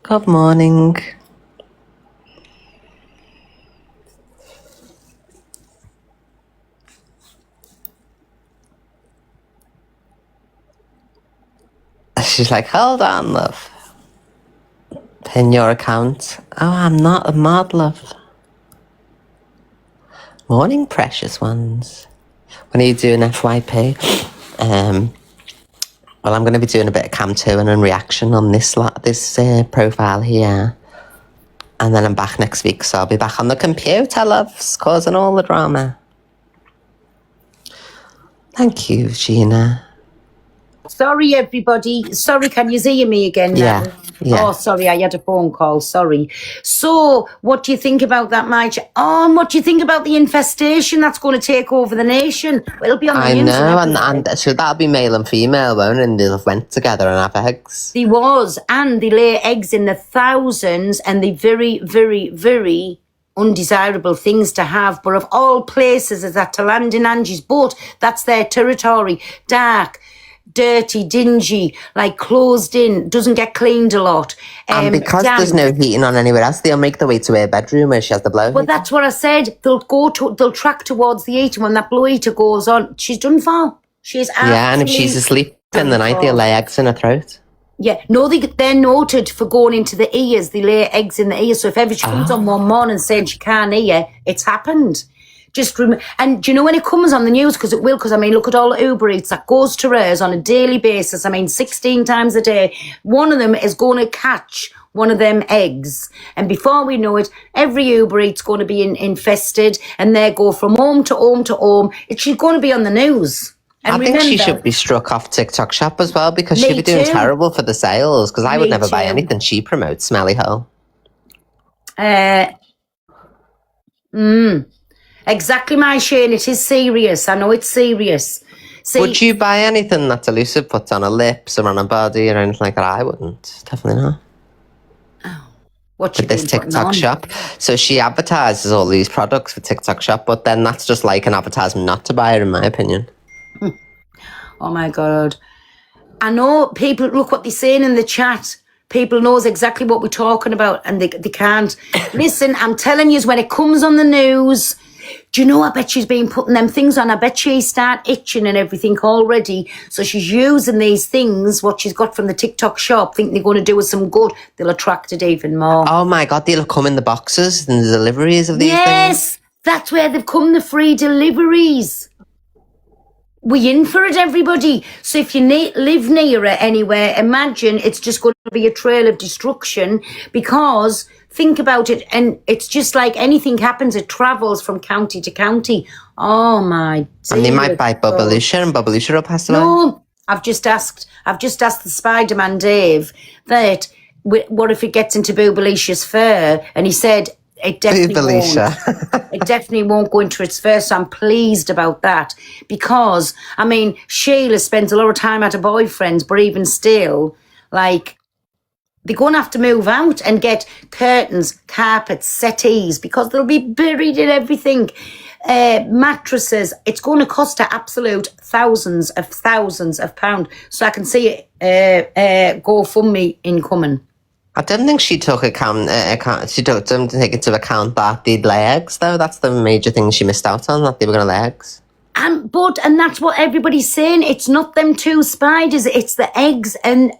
Good morning. She's like, hold on, love. Pin your account. Oh, I'm not a mod, love. Morning, precious ones. When are you doing FYP? Well, I'm going to be doing a bit of cam toing and reaction on this profile here. And then I'm back next week, so I'll be back on the computer, loves, causing all the drama. Thank you, Gina. Sorry, everybody. Sorry, can you hear me again now? Yeah. Oh, sorry, I had a phone call. Sorry. So, what do you think about that, Mike? Oh, and what do you think about the infestation that's going to take over the nation? Well, it'll be on the news. I know, and so that'll be male and female, won't it? And they'll have went together and have eggs. They was, and they lay eggs in the thousands, and they very, very, very undesirable things to have. But of all places, is that to land in Angie's boat? That's their territory. Dark, dirty, dingy, like closed in, doesn't get cleaned a lot. And because there's no heating on anywhere else, they'll make their way to her bedroom where she has the blow heater. Well, that's what I said. They'll track towards the heater. When that blow heater goes on, she's done for. She's and if she's asleep in the night, they'll lay eggs in her throat. Yeah, no, they're noted for going into the ears. They lay eggs in the ears. So if ever she comes on one morning saying she can't hear, it's happened. And do you know when it comes on the news? Because it will, because I mean, look at all the Uber Eats that goes to hers on a daily basis. I mean, 16 times a day. One of them is going to catch one of them eggs. And before we know it, every Uber Eats going to be infested, and they go from home to home to home. She's going to be on the news. And I think she should be struck off TikTok Shop as well, because she'd be doing terrible for the sales, because I would never buy anything she promotes, Smelly Hole. Exactly, my Shane. It is serious. I know it's serious. See, would you buy anything that Elusive puts on her lips or on her body or anything like that? I wouldn't. Definitely not. Oh, what with this TikTok Shop. So she advertises all these products for TikTok Shop, but then that's just like an advertisement not to buy it, in my opinion. Oh my God. I know people, look what they're saying in the chat. People knows exactly what we're talking about, and they can't. Listen, I'm telling you, when it comes on the news, do you know, I bet she's been putting them things on. I bet she start itching and everything already. So she's using these things, what she's got from the TikTok Shop, think they're going to do us some good. They'll attract it even more. Oh my God, they'll come in the boxes and the deliveries of these things. Yes, that's where they've come, the free deliveries. We in for it, everybody. So if you live near it anywhere, imagine it's just going to be a trail of destruction, because think about it, and it's just like anything happens, it travels from county to county. Oh my dear. And they might buy Bubbalucia, and Bubbalucia will pass away. No, I've just asked the Spider-Man Dave that what if it gets into Bubbalucia's fur, and he said it definitely won't. It definitely won't go into its first. So I'm pleased about that, because I mean, Sheila spends a lot of time at her boyfriend's, but even still, like, they're going to have to move out and get curtains, carpets, settees, because they'll be buried in everything. Mattresses. It's going to cost her absolute thousands of pounds. So I can see it GoFundMe incoming. I don't think she took she didn't take into account that they'd lay eggs, though. That's the major thing she missed out on, that they were going to lay eggs. And that's what everybody's saying. It's not them two spiders, it's the eggs. And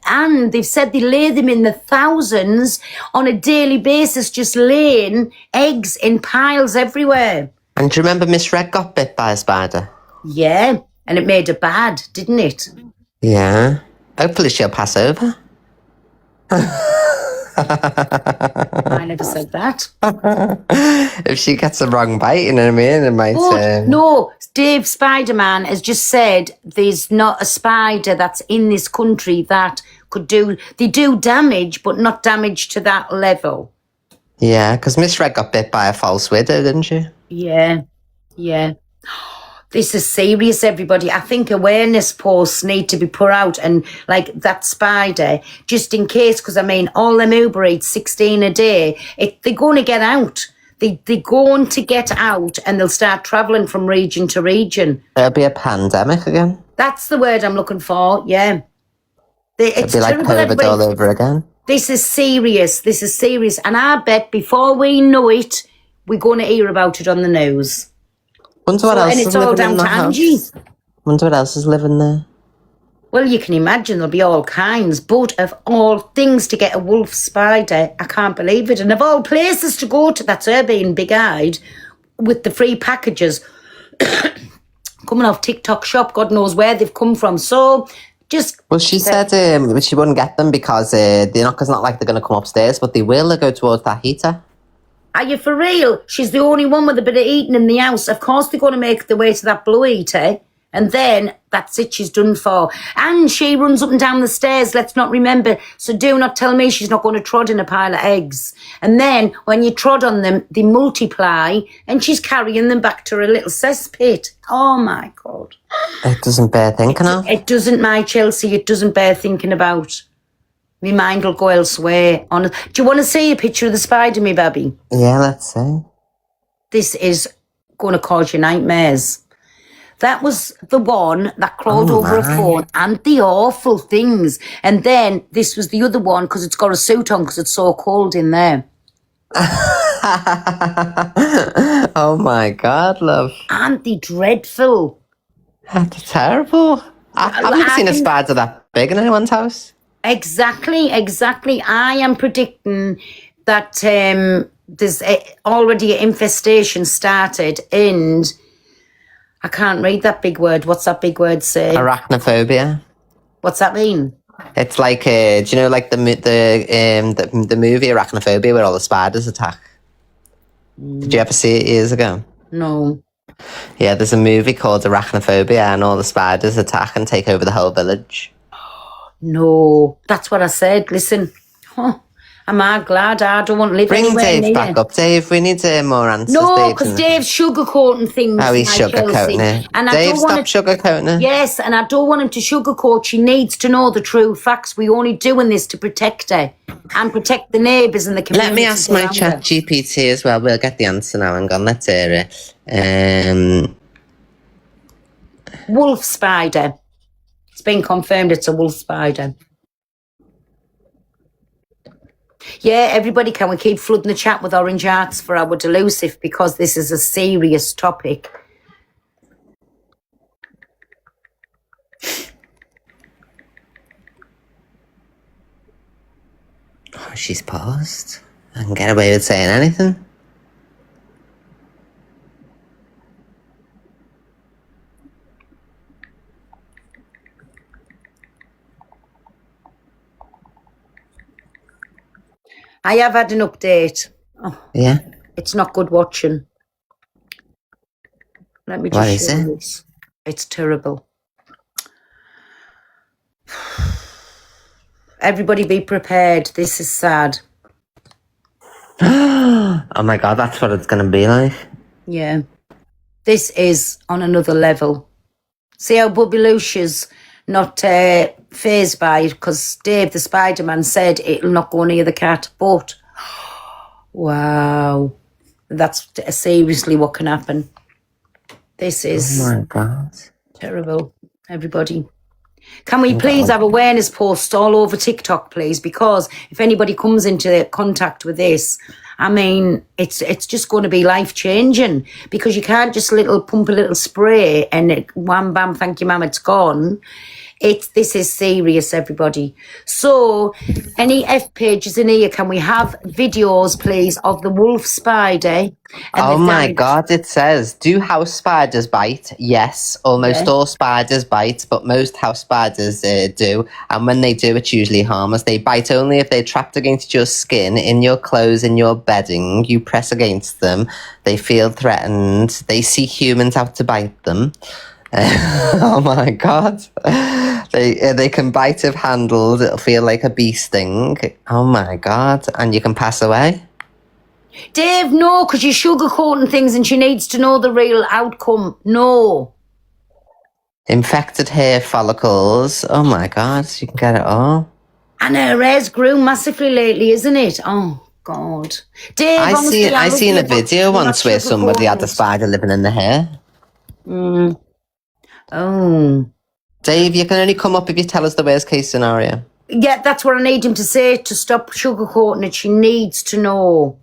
they've said they lay them in the thousands on a daily basis, just laying eggs in piles everywhere. And do you remember Miss Red got bit by a spider? Yeah, and it made her bad, didn't it? Yeah. Hopefully she'll pass over. I never said that. If she gets the wrong bite, you know what I mean? It might. No, Dave Spider-Man has just said there's not a spider that's in this country that could do. They do damage, but not damage to that level. Yeah, because Miss Red got bit by a false widow, didn't she? Yeah. This is serious, everybody. I think awareness posts need to be put out, and like that spider, just in case, because I mean, all them Uber Eats, 16 a day, they're going to get out. They're going to get out, and they'll start travelling from region to region. There'll be a pandemic again. That's the word I'm looking for, yeah. It'll be like COVID all over again. This is serious. This is serious. And I bet before we know it, we're going to hear about it on the news. Wonder what else and is it's all living down in the to house. Angie. Wonder what else is living there. Well, you can imagine there'll be all kinds, but of all things to get a wolf spider, I can't believe it. And of all places to go to, that's her being big-eyed, with the free packages coming off TikTok shop, God knows where they've come from. So, just... Well, she said she wouldn't get them because it's not like they're going to come upstairs, but they will. They go towards that heater. Are you for real? She's the only one with a bit of eating in the house. Of course they're going to make their way to that blue heater. And then that's it, she's done for. And she runs up and down the stairs, let's not remember. So do not tell me she's not going to trod in a pile of eggs. And then when you trod on them, they multiply and she's carrying them back to her little cesspit. Oh, my God. It doesn't bear thinking of. It doesn't, my Chelsea, it doesn't bear thinking about. My mind will go elsewhere. Do you want to see a picture of the spider, me baby? Yeah, let's see. This is going to cause you nightmares. That was the one that crawled over a phone and the awful things. And then this was the other one because it's got a suit on because it's so cold in there. Oh, my God, love. Aren't they dreadful? That's terrible. I've never seen a spider that big in anyone's house. Exactly. I am predicting that there's already an infestation started and... I can't read that big word. What's that big word say? Arachnophobia. What's that mean? It's like, do you know, like the movie Arachnophobia, where all the spiders attack? Did you ever see it years ago? No. Yeah, there's a movie called Arachnophobia, and all the spiders attack and take over the whole village. No, that's what I said. Listen, am I glad I don't want to live anywhere Bring Dave near. back up, Dave. We need more answers. No, because Dave's sugarcoating things. Oh, he's like sugarcoating it. And Dave, I don't want stop sugarcoating it. Yes, and I don't want him to sugarcoat. She needs to know the true facts. We're only doing this to protect her and protect the neighbours and the community. Let me ask my chat GPT as well. We'll get the answer now. Hang on, let's hear it. Wolf spider. It's been confirmed it's a wolf spider. Yeah, everybody, can we keep flooding the chat with orange hearts for our delusive because this is a serious topic. Oh, she's paused. I can get away with saying anything. I have had an update. Oh, yeah? It's not good watching. Let me just What is show it? you this. It's terrible. Everybody be prepared. This is sad. Oh my God, that's what it's going to be like. Yeah. This is on another level. See how Bubby Lucia's not phased by it because Dave the Spider-Man said it'll not go near the cat. But, wow. That's seriously what can happen. This is Oh my God. terrible, everybody. Can we please have awareness posts all over TikTok, please? Because if anybody comes into contact with this, I mean, it's just going to be life-changing because you can't just pump a little spray and wham, bam, thank you, ma'am, it's gone. This is serious, everybody. So, any F pages in here, can we have videos, please, of the wolf spider? Oh my God, it says, do house spiders bite? Yes, almost all spiders bite, but most house spiders do. And when they do, it's usually harmless. They bite only if they're trapped against your skin, in your clothes, in your bedding. You press against them. They feel threatened. They seek humans out to bite them. Oh my God. They can bite if handled. It'll feel like a bee sting. Oh my God. And you can pass away. Dave, no, because you're sugarcoating things and she needs to know the real outcome. No. Infected hair follicles. Oh my God. You can get it all. And her hair's grew massively lately, isn't it? Oh, God. Dave, I seen a video once where somebody had a spider living in the hair. Oh. Dave, you can only come up if you tell us the worst case scenario. Yeah, that's what I need him to say to stop sugarcoating it. She needs to know.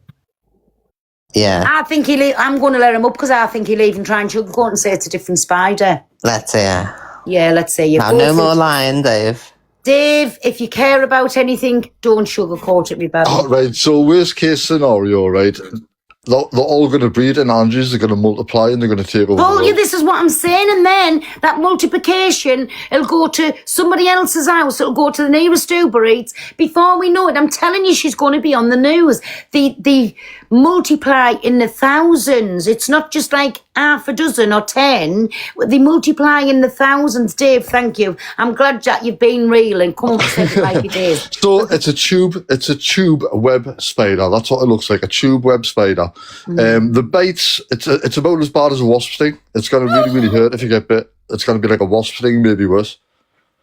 Yeah. I think I'm going to let him up because I think he'll even try and sugarcoat and say it's a different spider. Let's hear. Yeah, let's say you. Now, no more lying, Dave. Dave, if you care about anything, don't sugarcoat it, me baby. Right, so worst case scenario, right? They're all going to breed and Angie's are going to multiply and they're going to take over. Told you this is what I'm saying, and then that multiplication, it'll go to somebody else's house, it'll go to the nearest Uber Eats. Before we know it, I'm telling you, she's going to be on the news. They multiply in the thousands. It's not just like half a dozen or 10. They multiply in the thousands. Dave, thank you. I'm glad that you've been real and come up with it like it is. So it's a tube web spider. That's what it looks like, a tube web spider. The bites, it's about as bad as a wasp sting. It's going to really, really hurt if you get bit. It's going to be like a wasp sting, maybe worse.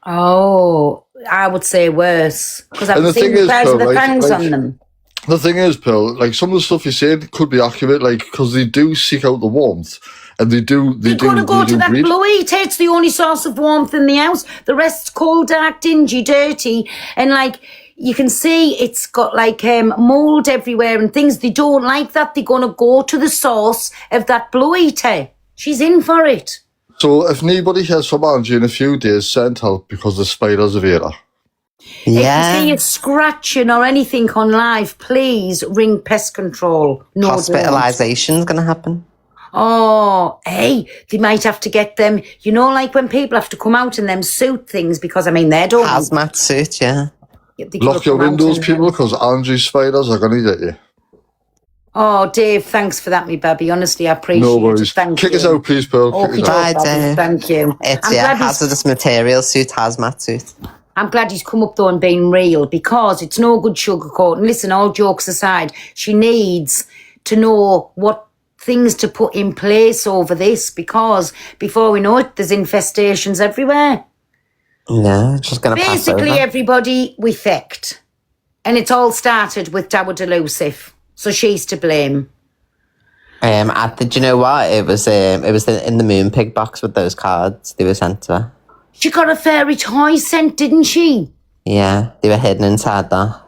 Oh, I would say worse. Because I've seen the size of the fangs on them. The thing is, Pearl, like some of the stuff you're saying could be accurate, like because they do seek out the warmth, and they do. You're going to go to that blue eater. It's the only source of warmth in the house. The rest's cold, dark, dingy, dirty, and like you can see, it's got like mold everywhere and things. They don't like that. They're going to go to the source of that blue eater. She's in for it. So if anybody hears from Angie in a few days, send help because the spiders have ate her. Yeah. If you see it scratching or anything on live, please ring pest control. No, hospitalization's going to happen. Oh, hey, they might have to get them, you know, like when people have to come out in them suit things because, I mean, they don't. Hazmat suit, yeah. Lock your windows, people, because Angie's spiders are going to get you. Oh, Dave, thanks for that, me baby. Honestly, I appreciate it. No worries. Kick us out, please, Pearl. Bye, Dave. Thank you. It's hazardous material suit, hazmat suit. I'm glad he's come up though and been real because it's no good sugarcoating. Listen, all jokes aside, she needs to know what things to put in place over this because before we know it, there's infestations everywhere. No, it's just going to pass over. Basically, everybody, we fecked. And it's all started with Tower Delusive. So she's to blame. Do you know what? It was in the Moonpig box with those cards they were sent to her. She got a fairy toy sent, didn't she? Yeah, they were hidden inside that.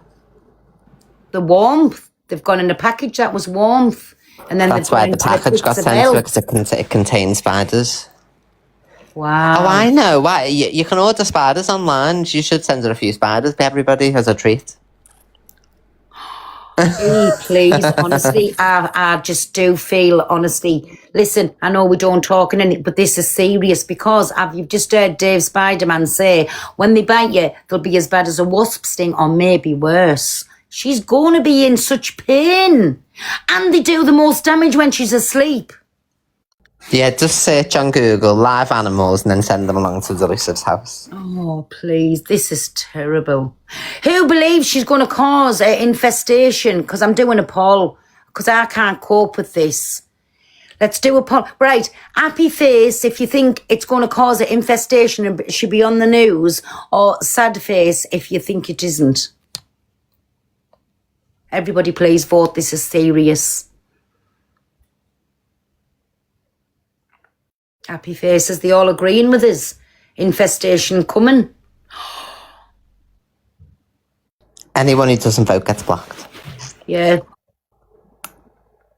The warmth. They've gone in a package that was warmth. And then that's why the package got sent to her because it contains spiders. Wow. Oh, I know. Why? You can order spiders online. You should send her a few spiders for everybody as a treat. Please, honestly, I just do feel, honestly, listen, I know we don't talk in it, but this is serious because you've just heard Dave Spiderman say, when they bite you, they'll be as bad as a wasp sting or maybe worse. She's going to be in such pain. And they do the most damage when she's asleep. Yeah, just search on Google live animals and then send them along to Delusive's house. Oh, please. This is terrible. Who believes she's going to cause an infestation? Because I'm doing a poll. Because I can't cope with this. Let's do a poll. Right. Happy face if you think it's going to cause an infestation and it should be on the news. Or sad face if you think it isn't. Everybody please vote. This is serious. Happy faces, they all agreeing with us. Infestation coming. Anyone who doesn't vote gets blocked. Yeah.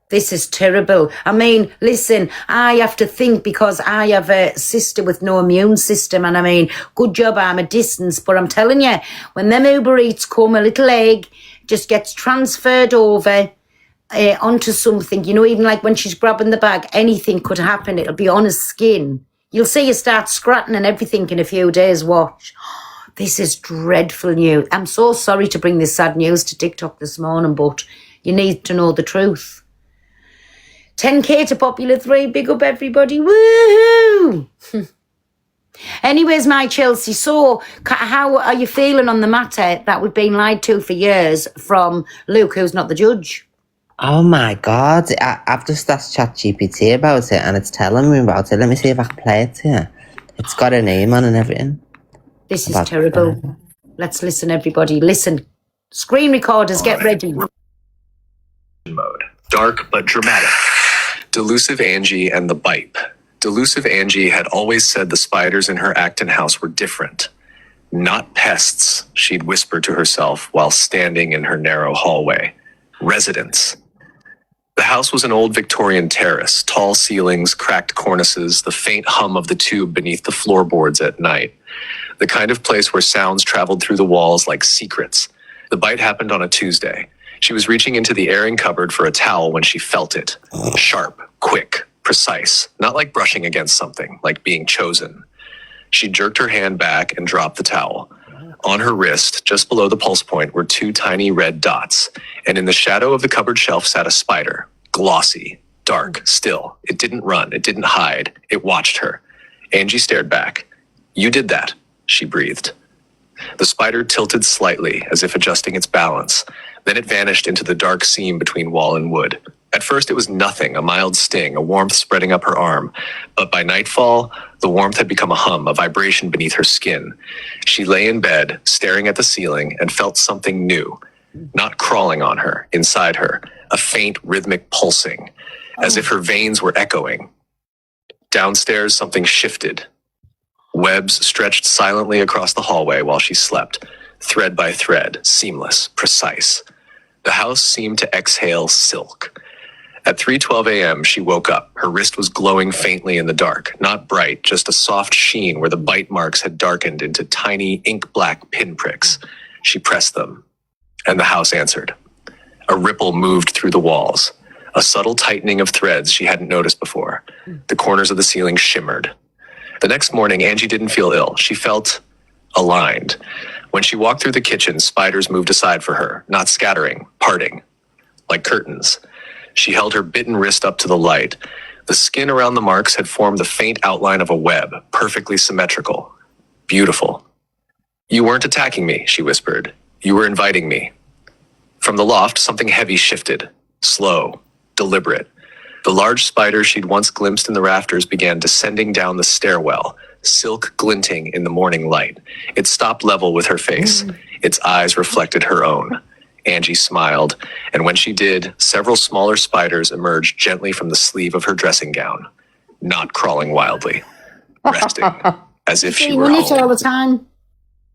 This is terrible. I mean, listen, I have to think because I have a sister with no immune system and I mean, good job I'm a distance, but I'm telling you, when them Uber Eats come, a little egg just gets transferred over onto something, you know, even like when she's grabbing the bag, anything could happen. It'll be on his skin. You'll see you start scratching and everything in a few days. Watch. This is dreadful news. I'm so sorry to bring this sad news to TikTok this morning, but you need to know the truth. 10k to Popular 3. Big up everybody. Woohoo! Anyways, my Chelsea, so how are you feeling on the matter that we've been lied to for years from Luke, who's not the judge? Oh my God, I've just asked ChatGPT about it and it's telling me about it. Let me see if I can play it here. It's got a name on and everything. This is terrible. Let's listen, everybody. Listen. Screen recorders, get ready. Mode. Dark but dramatic. Delusive Angie and the Bite. Delusive Angie had always said the spiders in her Acton house were different. Not pests, she'd whispered to herself while standing in her narrow hallway. Residents. The house was an old Victorian terrace, tall ceilings, cracked cornices, the faint hum of the tube beneath the floorboards at night. The kind of place where sounds traveled through the walls like secrets. The bite happened on a Tuesday. She was reaching into the airing cupboard for a towel when she felt it. Sharp, quick, precise. Not like brushing against something, like being chosen. She jerked her hand back and dropped the towel. On her wrist, just below the pulse point, were 2 tiny red dots, and in the shadow of the cupboard shelf sat a spider. Glossy, dark, still. It didn't run, it didn't hide. It watched her. Angie stared back. "You did that," she breathed. The spider tilted slightly, as if adjusting its balance. Then it vanished into the dark seam between wall and wood. At first it was nothing, a mild sting, a warmth spreading up her arm. But by nightfall, the warmth had become a hum, a vibration beneath her skin. She lay in bed, staring at the ceiling, and felt something new. Not crawling on her, inside her, a faint rhythmic pulsing, as if her veins were echoing. Downstairs, something shifted. Webs stretched silently across the hallway while she slept, thread by thread, seamless, precise. The house seemed to exhale silk. At 3:12 a.m., she woke up. Her wrist was glowing faintly in the dark, not bright, just a soft sheen where the bite marks had darkened into tiny ink-black pinpricks. She pressed them, and the house answered. A ripple moved through the walls, a subtle tightening of threads she hadn't noticed before. The corners of the ceiling shimmered. The next morning, Angie didn't feel ill. She felt aligned. When she walked through the kitchen, spiders moved aside for her, not scattering, parting, like curtains. She held her bitten wrist up to the light. The skin around the marks had formed the faint outline of a web, perfectly symmetrical. Beautiful. "You weren't attacking me," she whispered. "You were inviting me." From the loft, something heavy shifted, slow, deliberate. The large spider she'd once glimpsed in the rafters began descending down the stairwell, silk glinting in the morning light. It stopped level with her face. Its eyes reflected her own. Angie smiled, and when she did, several smaller spiders emerged gently from the sleeve of her dressing gown, not crawling wildly, resting, as if she were all home. the time.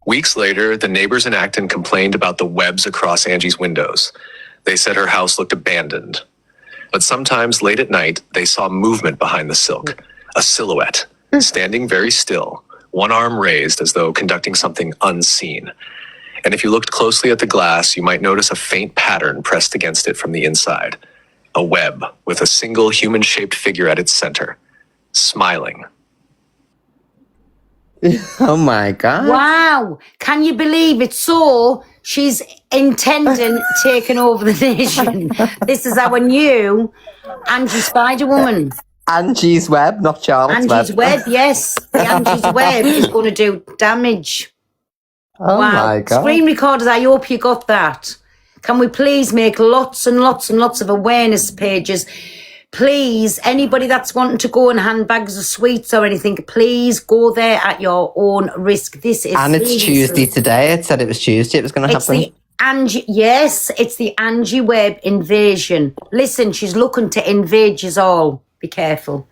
Weeks later, the neighbors in Acton complained about the webs across Angie's windows. They said her house looked abandoned. But sometimes, late at night, they saw movement behind the silk, a silhouette, standing very still, one arm raised as though conducting something unseen. And if you looked closely at the glass, you might notice a faint pattern pressed against it from the inside. A web with a single human-shaped figure at its center, smiling. Oh my God. Wow. Can you believe it? So she's intending taking over the nation. This is our new Angie Spider-Woman. Angie's Web, not Charlotte's Angie's Web, yes. The Angie's Web is going to do damage. Oh my God. Screen recorders, I hope you got that. Can we please make lots and lots and lots of awareness pages? Please, anybody that's wanting to go and hand bags of sweets or anything, please go there at your own risk. This is And it's Tuesday today. It said it was Tuesday. It was going to happen. It's the Angie Web invasion. Listen, she's looking to invade you all. Be careful.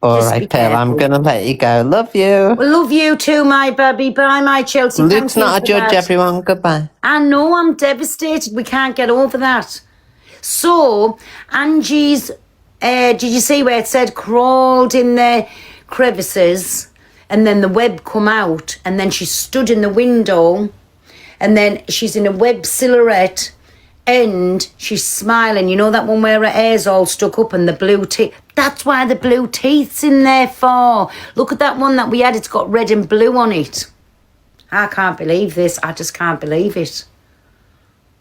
All right, Pearl, I'm going to let you go. Love you. Well, love you too, my baby. Bye, my Chelsea. Luke's not a judge, everyone. Goodbye. I know, I'm devastated. We can't get over that. So, Angie's, did you see where it said crawled in the crevices and then the web come out and then she stood in the window and then she's in a web silhouette and she's smiling. You know that one where her hair's all stuck up and the blue teeth? That's why the blue teeth's in there for. Look at that one that we had. It's got red and blue on it. I can't believe this. I just can't believe it.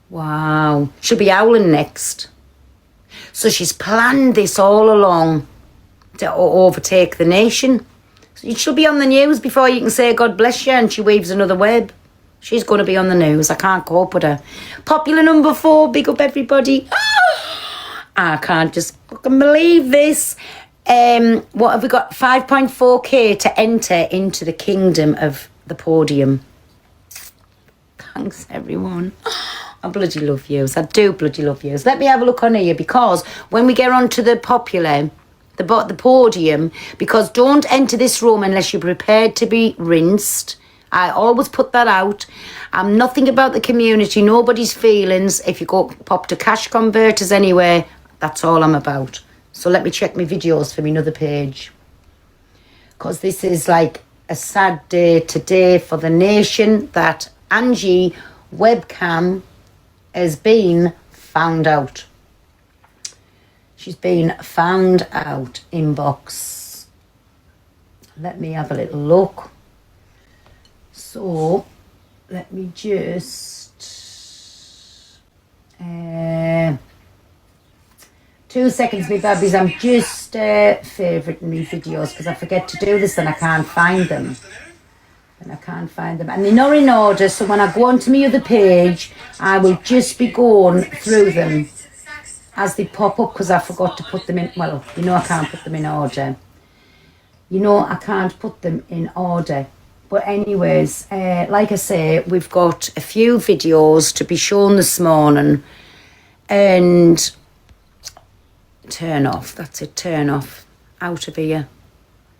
Wow. She'll be howling next. So she's planned this all along to overtake the nation. She'll be on the news before you can say God bless you and she weaves another web. She's going to be on the news. I can't cope with her. Popular number 4. Big up everybody. I can't just fucking believe this. What have we got? 5.4k to enter into the kingdom of the podium. Thanks, everyone. I bloody love yous. I do bloody love yous. Let me have a look on here because when we get on to the popular, the podium, because don't enter this room unless you're prepared to be rinsed. I always put that out. I'm nothing about the community, nobody's feelings. If you go pop to Cash Converters anywhere, that's all I'm about. So let me check my videos for my another page. Because this is like a sad day today for the nation that Angie webcam has been found out. She's been found out. Inbox. Let me have a little look. So, let me just... 2 seconds, me babbies. I'm just favouriting my videos because I forget to do this and I can't find them. And they're not in order, so when I go onto my other page, I will just be going through them as they pop up because I forgot to put them in. Well, you know I can't put them in order. But anyways, like I say, we've got a few videos to be shown this morning. And turn off. That's it, turn off. Out of here.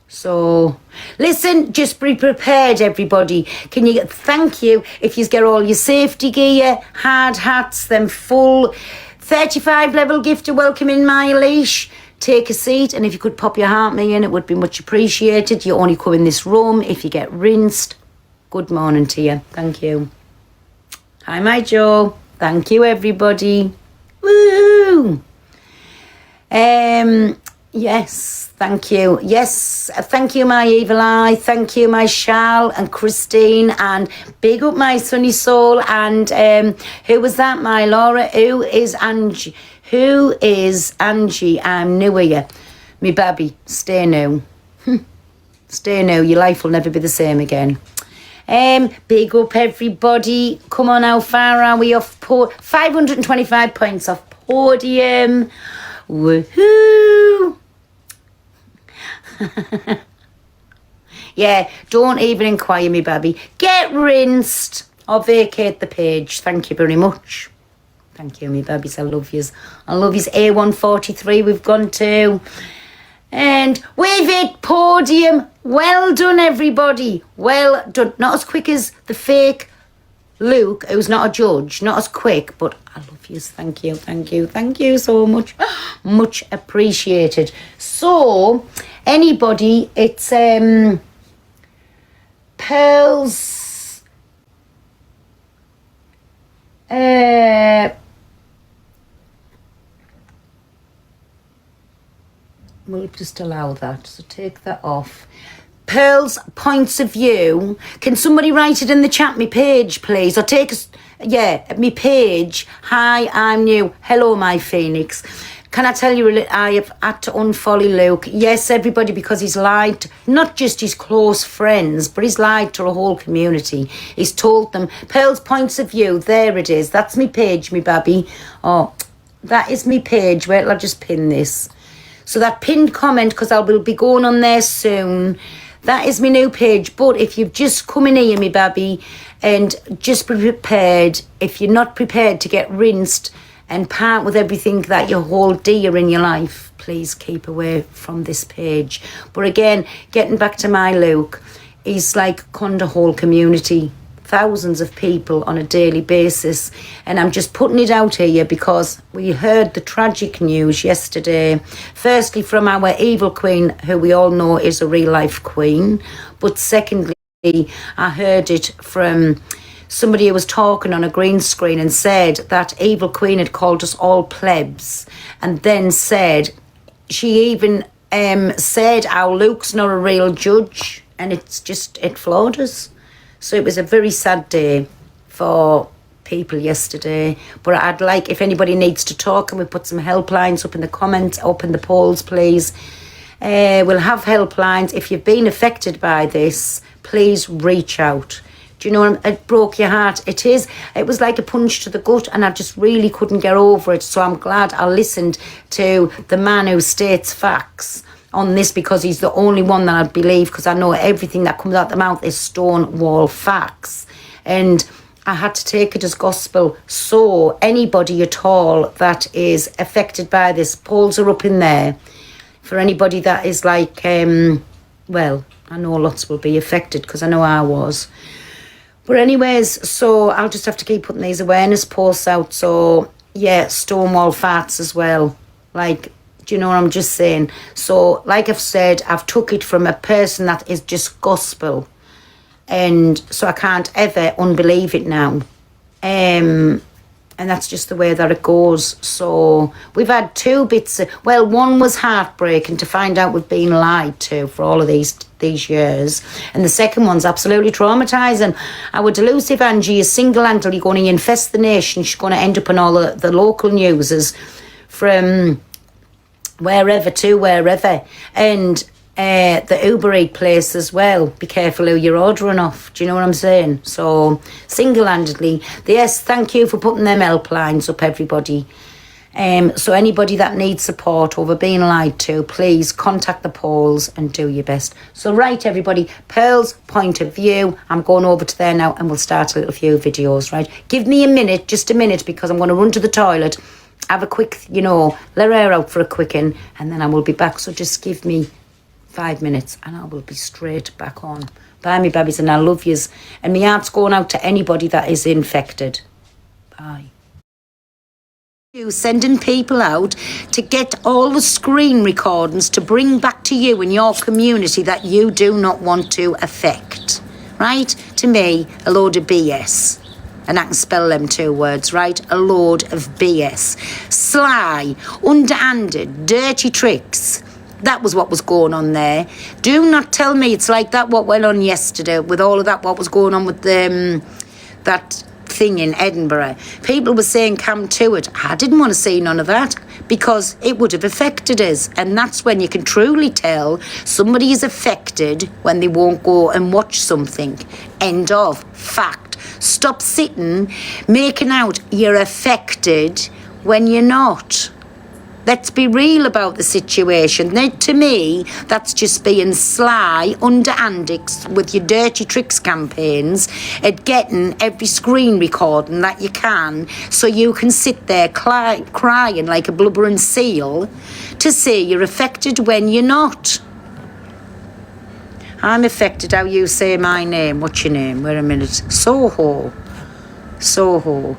So, listen, just be prepared, everybody. Thank you if you get all your safety gear, hard hats, them full 35 level gift of welcome in my leash. Take a seat, and if you could pop your heart me in, it would be much appreciated. You only come in this room if you get rinsed. Good morning to you. Thank you. Hi, my Joe. Thank you, everybody. Woo! Yes, thank you. Yes, thank you, my Evil Eye. Thank you, my Shal and Christine. And big up my Sunny Soul. And who was that, my Laura? Who is Angie? I'm new here. Me baby, stay new. Stay new. Your life will never be the same again. Big up, everybody. Come on, how far are we off? 525 points off podium. Woohoo! Yeah, don't even inquire me, baby. Get rinsed or vacate the page. Thank you very much. Thank you, me babies. I love yous. I love yous. A143 we've gone to. And with it, podium. Well done, everybody. Well done. Not as quick as the fake Luke, who's not a judge. Not as quick, but I love yous. Thank you, thank you, thank you so much. Much appreciated. So, anybody, it's Pearl's we'll just allow that, so take that off. Pearl's points of view. Can somebody write it in the chat, me page, please? Or take us, me page. Hi, I'm new. Hello, my Phoenix. Can I tell you, I have had to unfollow Luke. Yes, everybody, because he's lied to, not just his close friends, but he's lied to a whole community. He's told them, Pearl's points of view, there it is. That's me page, me baby. Oh, that is me page. Wait till I just pin this. So that pinned comment, because I will be going on there soon, that is my new page. But if you've just come in here, me baby, and just be prepared, if you're not prepared to get rinsed and part with everything that you hold dear in your life, please keep away from this page. But again, getting back to my Luke, he's like the whole community, thousands of people on a daily basis. And I'm just putting it out here because we heard the tragic news yesterday, firstly from our evil queen, who we all know is a real life queen, but secondly I heard it from somebody who was talking on a green screen and said that evil queen had called us all plebs, and then said, she even said how Luke's not a real judge, and it floored us. So it was a very sad day for people yesterday. But I'd like, if anybody needs to talk, and we put some helplines up in the comments, up in the polls, please. We'll have helplines. If you've been affected by this, please reach out. Do you know, it broke your heart. It was like a punch to the gut, and I just really couldn't get over it. So I'm glad I listened to the man who states facts on this, because he's the only one that I believe, because I know everything that comes out the mouth is stone wall facts, and I had to take it as gospel. So anybody at all that is affected by this, polls are up in there for anybody that is like, well, I know lots will be affected because I know I was. But anyways, so I'll just have to keep putting these awareness posts out. So yeah, Stonewall farts as well. Like, do you know what I'm just saying? So like I've said, I've took it from a person that is just gospel. And so I can't ever unbelieve it now. And that's just the way that it goes. So we've had two bits well, one was heartbreaking to find out we've been lied to for all of these years, and the second one's absolutely traumatising. Our delusive Angie is single-handedly going to infest the nation. She's going to end up in all the local newses from wherever to wherever. And the Uber Eats place as well. Be careful who you're ordering off. Do you know what I'm saying? So, single-handedly. Yes, thank you for putting them helplines up, everybody. So anybody that needs support over being lied to, please contact the polls and do your best. So right, everybody, Pearl's point of view. I'm going over to there now and we'll start a little few videos, right? Give me a minute, just a minute, because I'm going to run to the toilet, have a quick, let her hair out for a quicken, and then I will be back. So just give me 5 minutes and I will be straight back on. Bye, me babies, and I love yous. And my heart's going out to anybody that is infected. Bye. You sending people out to get all the screen recordings to bring back to you in your community that you do not want to affect. Right? To me, a load of BS. And I can spell them 2 words, right? A load of BS. Sly, underhanded, dirty tricks. That was what was going on there. Do not tell me it's like that what went on yesterday with all of that, what was going on with that thing in Edinburgh. People were saying come to it. I didn't want to see none of that because it would have affected us. And that's when you can truly tell somebody is affected when they won't go and watch something. End of. Fact. Stop sitting making out you're affected when you're not. Let's be real about the situation. To me, that's just being sly, underhanded with your dirty tricks campaigns at getting every screen recording that you can so you can sit there crying like a blubbering seal to say you're affected when you're not. I'm affected how you say my name. What's your name? Wait a minute. Soho. Shaho.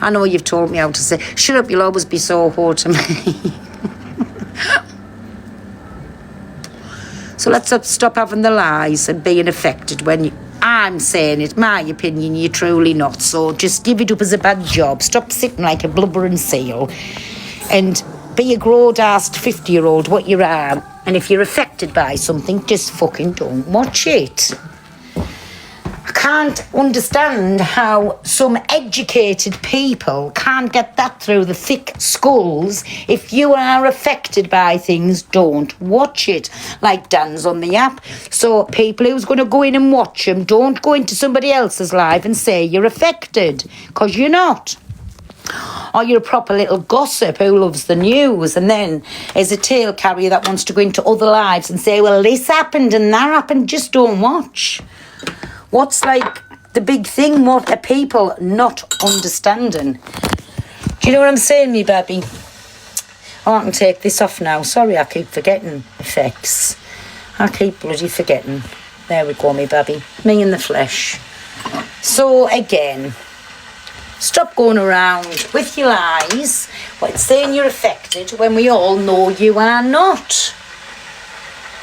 I know you've told me how to say. Shut up, you'll always be Soho to me. So let's stop having the lies and being affected when I'm saying it. My opinion, you're truly not. So just give it up as a bad job. Stop sitting like a blubbering seal and be a grown-assed 50-year-old what you are. And if you're affected by something, just fucking don't watch it. I can't understand how some educated people can't get that through the thick skulls. If you are affected by things, don't watch it. Like Dan's on the app. So people who's going to go in and watch them, don't go into somebody else's live and say you're affected, because you're not. Or you're a proper little gossip who loves the news and then is a tale carrier that wants to go into other lives and say, well, this happened and that happened. Just don't watch. What's like the big thing? What are people not understanding? Do you know what I'm saying, me baby? Oh, I can take this off now. Sorry, I keep forgetting effects. I keep bloody forgetting. There we go, me baby. Me in the flesh. So, again, stop going around with your lies, saying you're affected when we all know you are not.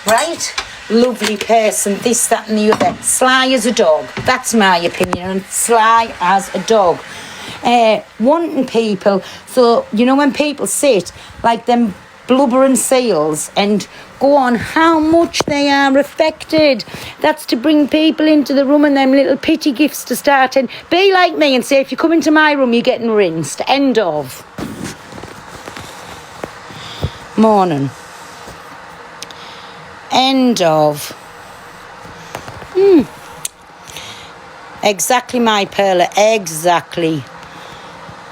Right? Lovely person, this, that and the other. Sly as a dog. That's my opinion. And sly as a dog. Wanting people. So, when people sit like them blubbering seals and go on how much they are affected. That's to bring people into the room and them little pity gifts to start. And be like me and say, if you come into my room, you're getting rinsed. End of. Morning. End of. Exactly, my Perla. Exactly.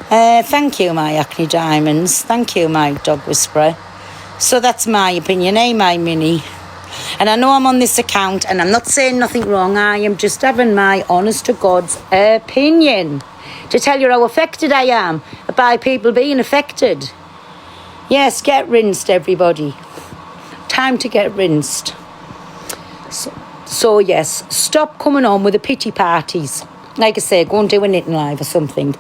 Thank you, my Acne Diamonds. Thank you, my dog whisperer. So that's my opinion, my Minnie? And I know I'm on this account and I'm not saying nothing wrong. I am just having my honest to God's opinion to tell you how affected I am by people being affected. Yes, get rinsed, everybody. Time to get rinsed. So, So yes, stop coming on with the pity parties. Like I say, go and do a knitting live or something.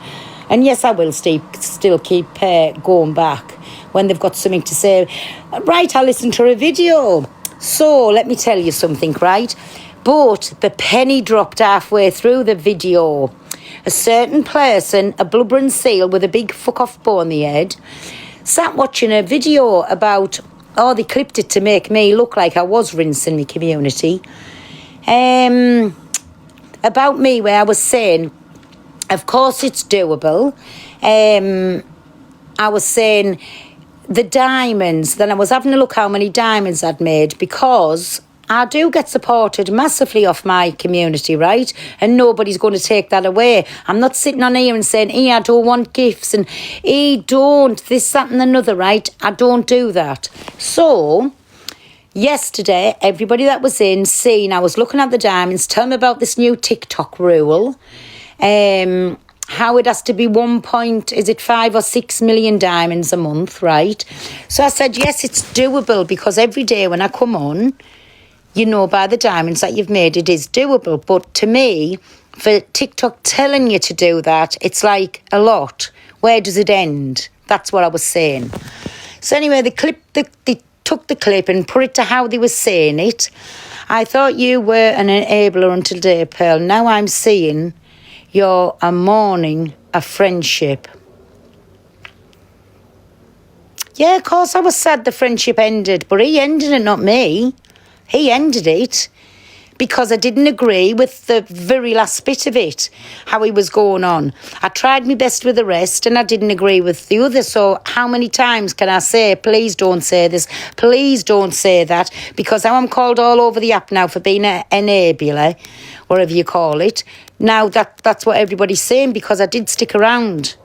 And yes, I will still keep going back when they've got something to say. Right, I'll listen to a video. So let me tell you something, right? But the penny dropped halfway through the video. A certain person, a blubbering seal with a big fuck-off bow on the head, sat watching a video about, they clipped it to make me look like I was rinsing my community. About me, where I was saying, of course it's doable. I was saying the diamonds, then I was having a look how many diamonds I'd made, because I do get supported massively off my community, right? And nobody's going to take that away. I'm not sitting on here and saying, I don't want gifts, and don't this, that and another, right? I don't do that. So yesterday, everybody that was in, seen, I was looking at the diamonds, tell me about this new TikTok rule. How it has to be 5 or 6 million diamonds a month, right? So I said, yes, it's doable, because every day when I come on, by the diamonds that you've made, it is doable. But to me, for TikTok telling you to do that, it's like a lot. Where does it end? That's what I was saying. So anyway, they took the clip and put it to how they were saying it. I thought you were an enabler until today, Pearl. Now I'm seeing you're a mourning a friendship. Yeah, of course I was sad the friendship ended, but he ended it, not me. He ended it because I didn't agree with the very last bit of it, how he was going on. I tried my best with the rest and I didn't agree with the other. So how many times can I say, please don't say this, please don't say that, because now I'm called all over the app now for being an enabler, whatever you call it. Now that's what everybody's saying, because I did stick around.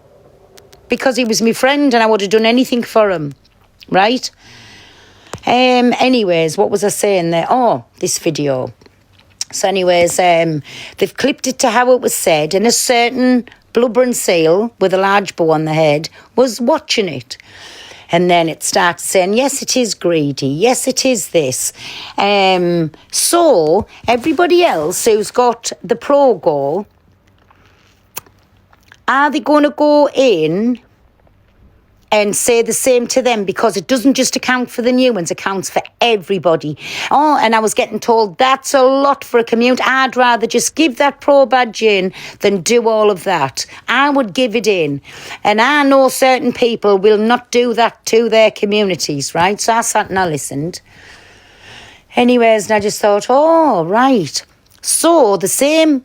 Because he was my friend and I would have done anything for him, right? Anyways, what was I saying there? This video. So anyways, they've clipped it to how it was said, and a certain blubbering seal with a large bow on the head was watching it. And then it starts saying, yes, it is greedy. Yes, it is this. So everybody else who's got the Pro Go, are they going to go in and say the same to them? Because it doesn't just account for the new ones, it counts for everybody. And I was getting told that's a lot for a community. I'd rather just give that Pro badge in than do all of that. I would give it in. And I know certain people will not do that to their communities, right? So I sat and I listened. Anyways, and I just thought, right. So the same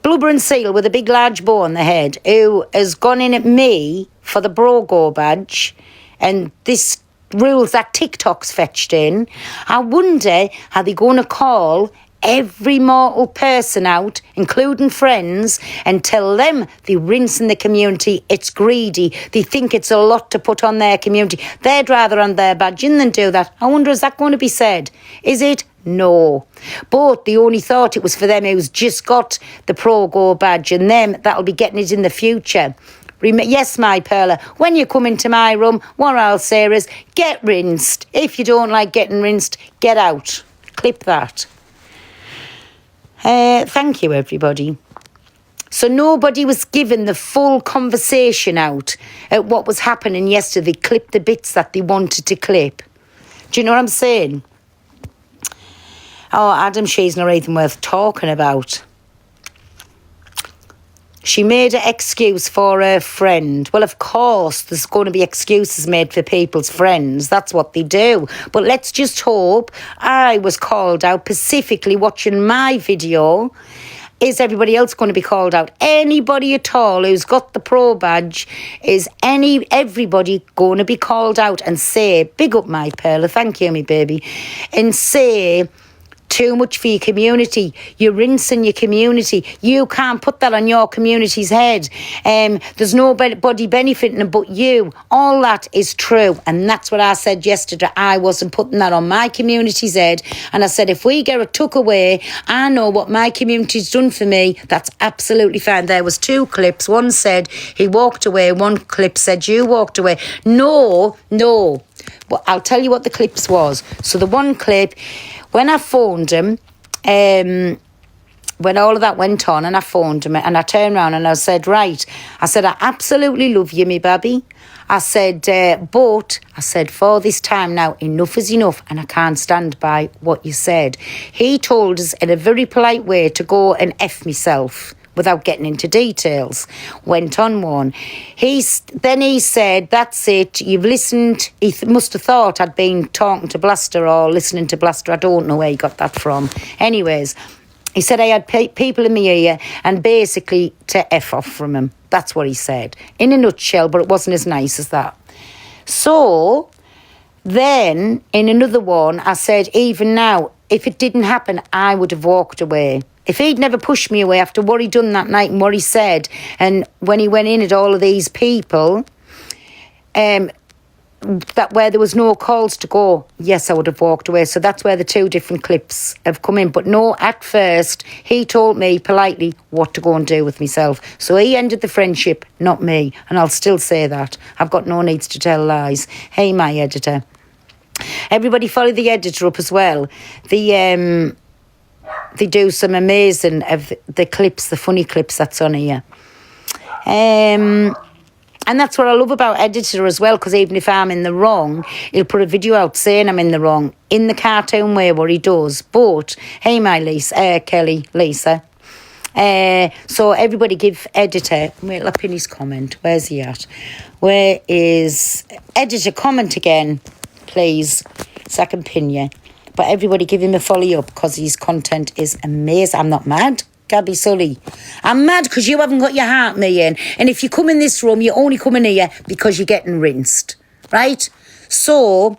blubbering seal with a big large bow on the head, who has gone in at me for the Brogo badge, and this rules that TikTok's fetched in, I wonder, are they going to call every mortal person out, including friends, and tell them they're rinsing the community, it's greedy, they think it's a lot to put on their community, they'd rather on their badge in than do that. I wonder, is that going to be said? Is it? No. But they only thought it was for them who's just got the Pro Go badge, and them that'll be getting it in the future. Yes, my Perla, when you come into my room, what I'll say is, get rinsed. If you don't like getting rinsed, get out. Clip that. Thank you, everybody. So nobody was given the full conversation out at what was happening yesterday. They clipped the bits that they wanted to clip. Do you know what I'm saying? Adam, she's not even worth talking about. She made an excuse for her friend. Well, of course, there's going to be excuses made for people's friends. That's what they do. But let's just hope I was called out specifically watching my video. Is everybody else going to be called out? Anybody at all who's got the Pro badge, is everybody going to be called out and say, big up my Perla, thank you, me baby, and say, too much for your community, you're rinsing your community, you can't put that on your community's head, there's nobody benefiting but you. All that is true, and that's what I said yesterday. I wasn't putting that on my community's head, and I said if we get it took away, I know what my community's done for me, that's absolutely fine. There was 2 clips, one said he walked away, one clip said you walked away. No, well, I'll tell you what the clips was. So the one clip, when I phoned him, when all of that went on, and I phoned him, and I turned around and I said, right, I said, I absolutely love you, me baby. I said, but I said, for this time now, enough is enough, and I can't stand by what you said. He told us in a very polite way to go and F myself without getting into details. Went on one. Then he said, that's it, you've listened. He must have thought I'd been talking to Blaster or listening to Blaster. I don't know where he got that from. Anyways, he said I had people in my ear and basically to F off from him. That's what he said. In a nutshell, but it wasn't as nice as that. So then in another one, I said, even now, if it didn't happen, I would have walked away. If he'd never pushed me away after what he'd done that night and what he said, and when he went in at all of these people, that where there was no calls to go, yes, I would have walked away. So that's where the two different clips have come in. But no, at first, he told me politely what to go and do with myself. So he ended the friendship, not me. And I'll still say that. I've got no needs to tell lies. Hey, my editor. Everybody follow the editor up as well. They do some amazing of the clips, the funny clips that's on here. And that's what I love about Editor as well, because even if I'm in the wrong, he'll put a video out saying I'm in the wrong, in the cartoon way what he does. But, hey, my Lisa, Lisa. So everybody give Editor, wait, I'll pin his comment. Where's he at? Where is Editor? Comment again, please, so I can pin you. But everybody give him a follow up because his content is amazing. I'm not mad. Gabby Sully. I'm mad because you haven't got your heart me in. And if you come in this room, you only come in here because you're getting rinsed. Right? So,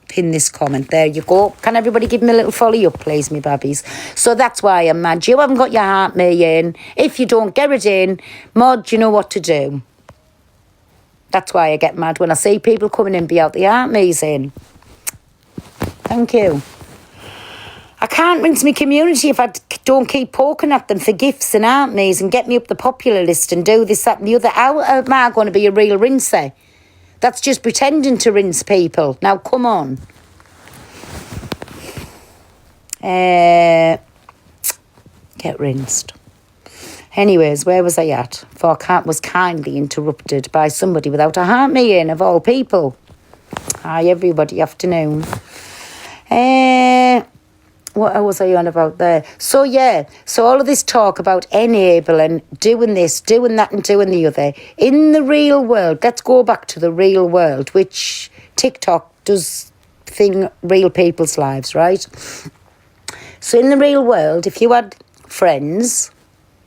pin this comment. There you go. Can everybody give me a little follow up, please, me babbies? So that's why I'm mad. You haven't got your heart me in. If you don't get it in, Mod, you know what to do. That's why I get mad when I see people coming in be out the heart me's in. Thank you. I can't rinse my community if I don't keep poking at them for gifts and aren't me's and get me up the popular list and do this, that and the other. How am I going to be a real rinser? That's just pretending to rinse people. Now, come on. Get rinsed. Anyways, where was I at? For I was kindly interrupted by somebody without a heart me in, of all people. Hi, everybody. Afternoon. What was I on about there? So, yeah. So, all of this talk about enabling, doing this, doing that and doing the other. In the real world, let's go back to the real world, which TikTok does thing real people's lives, right? So, in the real world, if you had friends,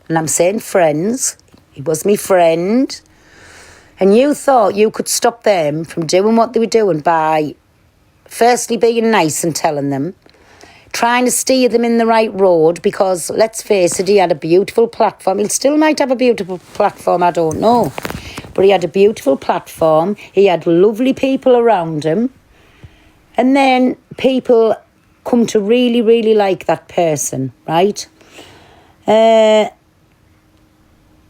and I'm saying friends, he was my friend, and you thought you could stop them from doing what they were doing by firstly being nice and telling them, trying to steer them in the right road, because let's face it, he had a beautiful platform. He still might have a beautiful platform, I don't know. But he had a beautiful platform. He had lovely people around him. And then people come to really, really like that person, right? Hi,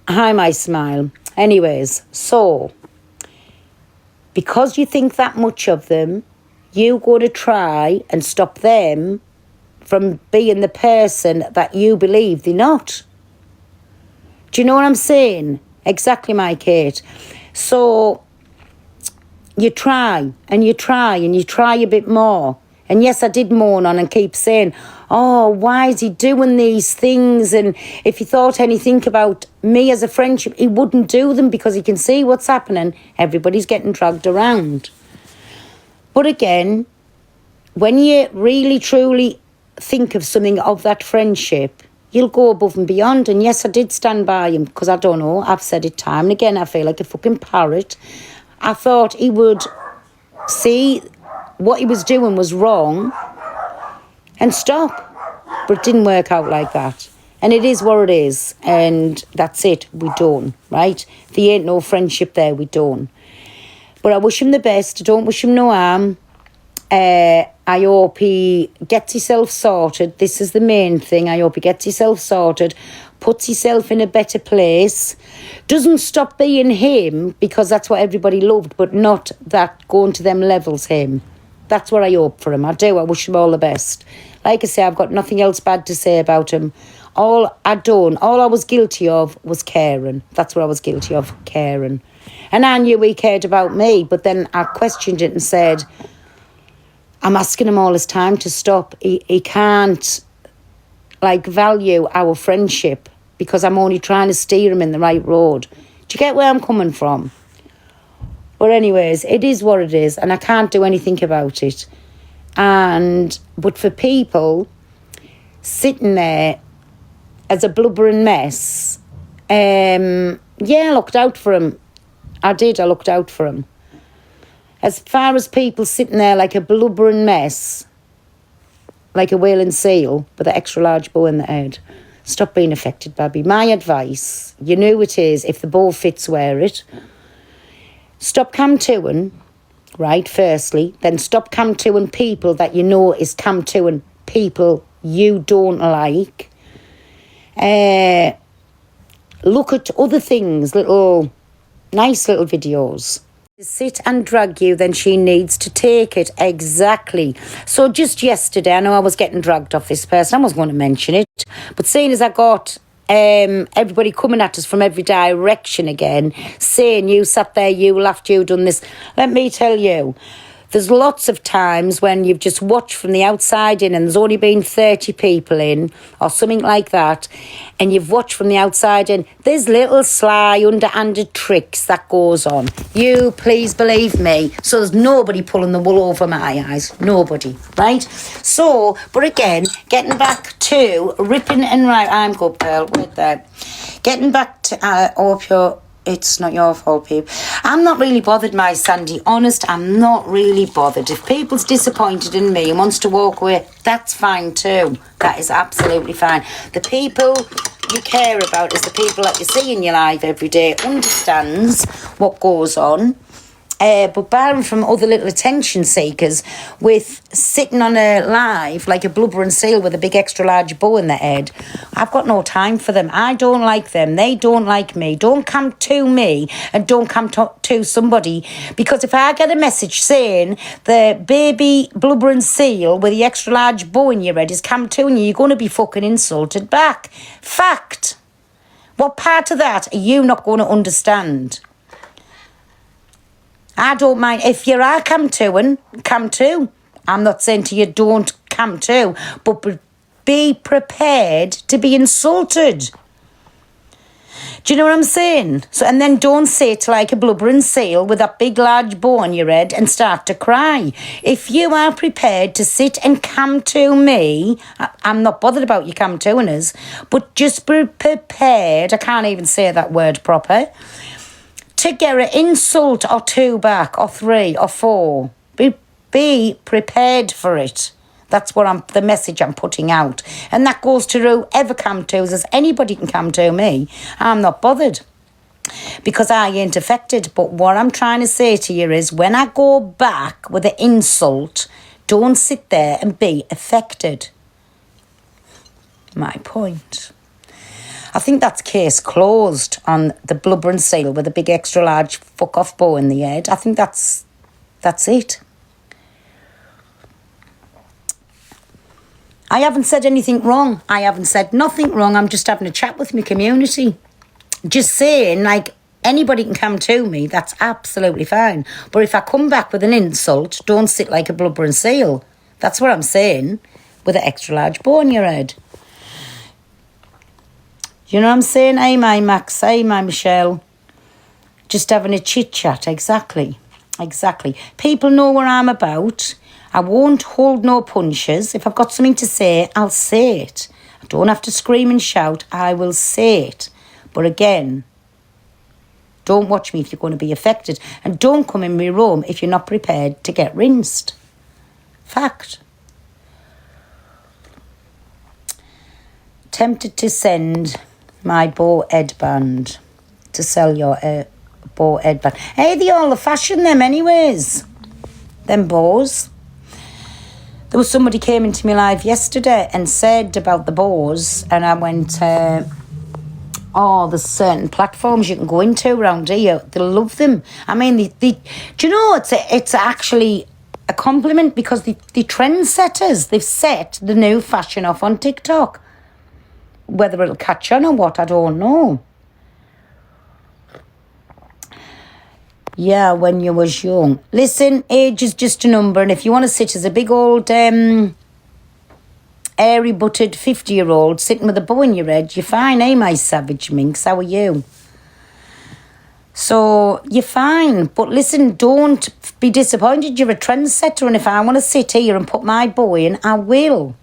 my smile. Anyways, so, because you think that much of them, you go to try and stop them from being the person that you believe they're not. Do you know what I'm saying? Exactly, my Kate. So you try and you try and you try a bit more. And yes, I did moan on and keep saying, oh, why is he doing these things? And if he thought anything about me as a friendship, he wouldn't do them because he can see what's happening. Everybody's getting dragged around. But again, when you really, truly think of something of that friendship, you'll go above and beyond. And yes, I did stand by him because I don't know, I've said it time and again, I feel like a fucking parrot. I thought he would see what he was doing was wrong and stop. But it didn't work out like that. And it is what it is. And that's it. We're done, right? There ain't no friendship there. We're done. But I wish him the best. I don't wish him no harm. I hope he gets himself sorted. This is the main thing. I hope he gets himself sorted, puts himself in a better place, doesn't stop being him, because that's what everybody loved, but not that going to them levels him. That's what I hope for him. I do. I wish him all the best. Like I say, I've got nothing else bad to say about him. All I was guilty of was caring. That's what I was guilty of, caring. And I knew he cared about me, but then I questioned it and said, I'm asking him all this time to stop. He can't, value our friendship because I'm only trying to steer him in the right road. Do you get where I'm coming from? But anyways, it is what it is, and I can't do anything about it. But for people sitting there as a blubbering mess, I looked out for him. I did, I looked out for him. As far as people sitting there like a blubbering mess, like a whaling seal with an extra large bow in the head, stop being affected, Babby. My advice, you know it is, if the bow fits, wear it. Stop cam-toing, right, firstly. Then stop cam-toing people that you know is cam-toing people you don't like. Look at other things, nice little videos. Sit and drag you, then she needs to take it. Exactly. So just yesterday, I know I was getting dragged off this person. I wasn't going to mention it. But seeing as I got everybody coming at us from every direction again, saying you sat there, you laughed, you done this. Let me tell you, there's lots of times when you've just watched from the outside in and there's only been 30 people in or something like that, and you've watched from the outside in, there's little sly underhanded tricks that goes on. You please believe me. So there's nobody pulling the wool over my eyes. Nobody, right? So, but again, getting back to ripping and right, I'm good, Pearl, with that. Getting back to, I hope it's not your fault, Pete. I'm not really bothered, my Sandy. Honest, I'm not really bothered. If people's disappointed in me and wants to walk away, that's fine too. That is absolutely fine. The people you care about is the people that you see in your life every day, understands what goes on. But barring from other little attention seekers with sitting on a live like a blubbering seal with a big extra large bow in their head, I've got no time for them. I don't like them. They don't like me. Don't come to me and don't come to somebody, because if I get a message saying the baby blubbering seal with the extra large bow in your head is come to you, you're going to be fucking insulted back. Fact. What part of that are you not going to understand? I don't mind. If you are come to. I'm not saying to you don't come to, but be prepared to be insulted. Do you know what I'm saying? So, and then don't sit like a blubbering seal with that big large bow on your head and start to cry. If you are prepared to sit and come to me, I'm not bothered about you come to us, but just be prepared. I can't even say that word proper. To get an insult or two back, or three, or four. Be prepared for it. That's what the message I'm putting out. And that goes to whoever come to us. Anybody can come to me. I'm not bothered, because I ain't affected. But what I'm trying to say to you is, when I go back with an insult, don't sit there and be affected. My point. I think that's case closed on the blubbering seal with a big extra large fuck off bow in the head. I think that's it. I haven't said anything wrong. I haven't said nothing wrong. I'm just having a chat with my community. Just saying, like, anybody can come to me. That's absolutely fine. But if I come back with an insult, don't sit like a blubbering seal. That's what I'm saying, with an extra large bow in your head. You know what I'm saying? Hey, my Max. Hey, my Michelle. Just having a chit-chat. Exactly. People know what I'm about. I won't hold no punches. If I've got something to say, I'll say it. I don't have to scream and shout. I will say it. But again, don't watch me if you're going to be affected. And don't come in my room if you're not prepared to get rinsed. Fact. Tempted to send my bow headband to sell your bow headband. Hey, they all the fashion them anyways. Them bows. There was somebody came into my live yesterday and said about the bows, and I went, there's certain platforms you can go into around here. They love them. I mean, do you know, it's actually a compliment because they're trendsetters. They've set the new fashion off on TikTok. Whether it'll catch on or what, I don't know. Yeah, when you was young. Listen, age is just a number, and if you want to sit as a big old airy-butted 50-year-old sitting with a bow in your head, you're fine, eh, my savage minx? How are you? So, you're fine. But listen, don't be disappointed. You're a trendsetter, and if I want to sit here and put my bow in, I will.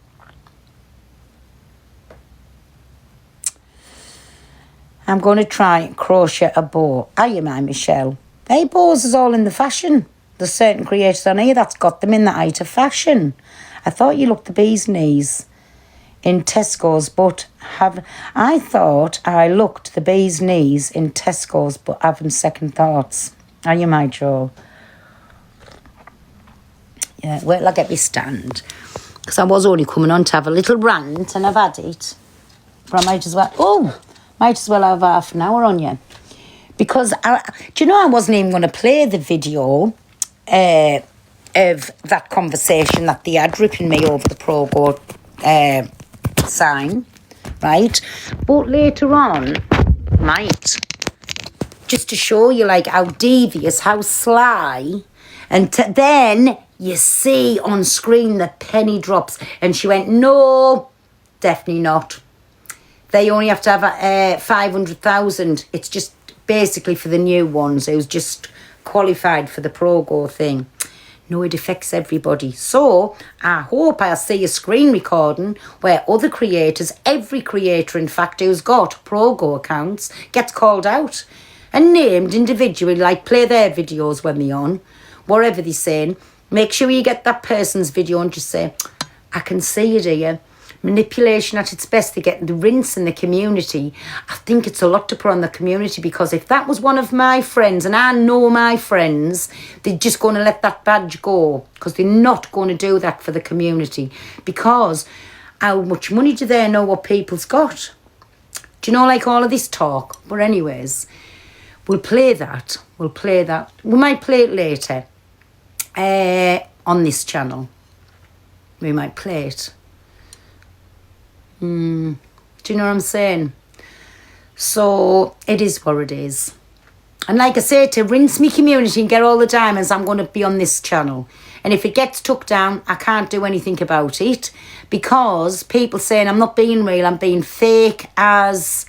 I'm going to try crochet a bow. Are you, my Michelle? Hey, bows is all in the fashion. There's certain creators on here that's got them in the height of fashion. I thought you looked the bee's knees in Tesco's, but I thought I looked the bee's knees in Tesco's, but having second thoughts. Are you, my Joe? Yeah, wait till I get me stand. Because I was only coming on to have a little rant, and I've had it. But I might as well have half an hour on you. Because, do you know, I wasn't even going to play the video of that conversation that they had ripping me over the Progo sign, right? But later on, just to show you, like, how devious, how sly, and then you see on screen the penny drops, and she went, no, definitely not. They only have to have 500,000. It's just basically for the new ones who's just qualified for the Progo thing. No, it affects everybody. So I hope I'll see a screen recording where other creators, every creator in fact who's got Progo accounts, gets called out and named individually, like play their videos when they're on, whatever they're saying. Make sure you get that person's video and just say, I can see it here. Manipulation at its best. They get the rinse in the community. I think it's a lot to put on the community, because if that was one of my friends, and I know my friends, they're just going to let that badge go, because they're not going to do that for the community. Because how much money do they know what people's got? Do you know, like all of this talk? But anyways, we'll play that. We might play it later on this channel. We might play it. Do you know what I'm saying? So it is what it is. And like I say, to rinse me community and get all the diamonds, I'm going to be on this channel. And if it gets took down, I can't do anything about it, because people saying I'm not being real, I'm being fake, as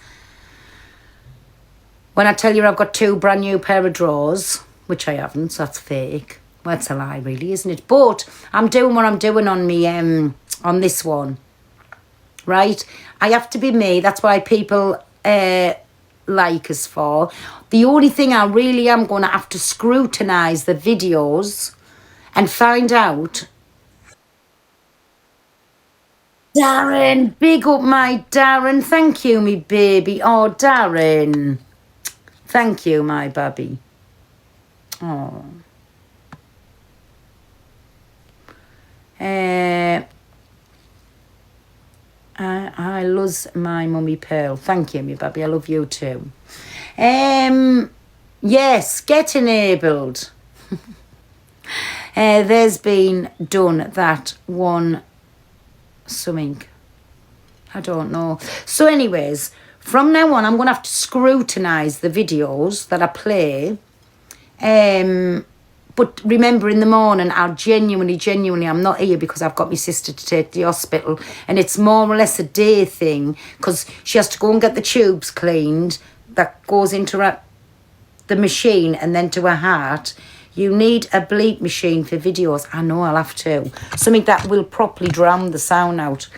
when I tell you I've got 2 brand new pair of drawers, which I haven't, so that's fake. Well, that's a lie really, isn't it? But I'm doing what I'm doing on me on this one. Right? I have to be me. That's why people like us for. The only thing I really am going to have to scrutinise the videos and find out. Darren, big up my Darren. Thank you, me baby. Oh, Darren. Thank you, my baby. Oh. I love my mummy Pearl. Thank you, me baby. I love you too. Yes, get enabled. There's been done that one something. I don't know. So anyways, from now on, I'm going to have to scrutinise the videos that I play. But remember, in the morning, I'll genuinely, I'm not here because I've got my sister to take to the hospital. And it's more or less a day thing, because she has to go and get the tubes cleaned. That goes into the machine and then to her heart. You need a bleep machine for videos. I know, I'll have to. Something that will properly drown the sound out.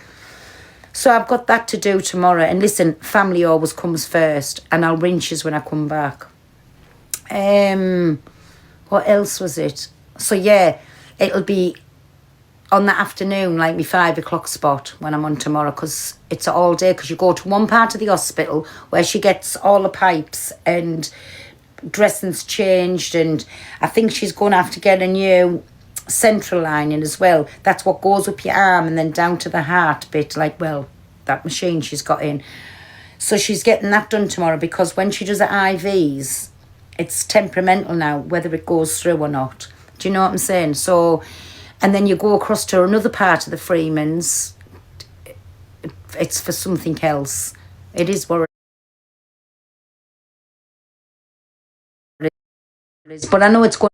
So I've got that to do tomorrow. And listen, family always comes first. And I'll rinse when I come back. What else was it? So yeah, it'll be on the afternoon, like my 5 o'clock spot when I'm on tomorrow, because it's all day, because you go to one part of the hospital where she gets all the pipes and dressings changed, and I think she's going to have to get a new central line in as well. That's what goes up your arm and then down to the heart bit, like, well, that machine she's got in. So she's getting that done tomorrow, because when she does the IVs, it's temperamental now, whether it goes through or not. Do you know what I'm saying? So and then you go across to another part of the Freemans, it's for something else. It is what it is. But I know it's going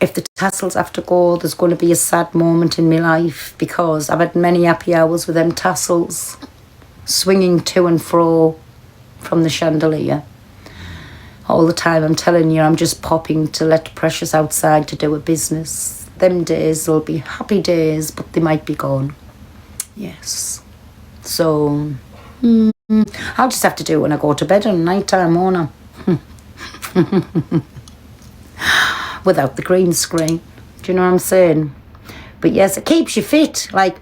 if the tassels have to go, there's going to be a sad moment in my life, because I've had many happy hours with them tassels swinging to and fro from the chandelier. All the time, I'm telling you, I'm just popping to let Precious outside to do a business. Them days will be happy days, but they might be gone. Yes. So, I'll just have to do it when I go to bed at night time, won't I? Without the green screen. Do you know what I'm saying? But yes, it keeps you fit. Like,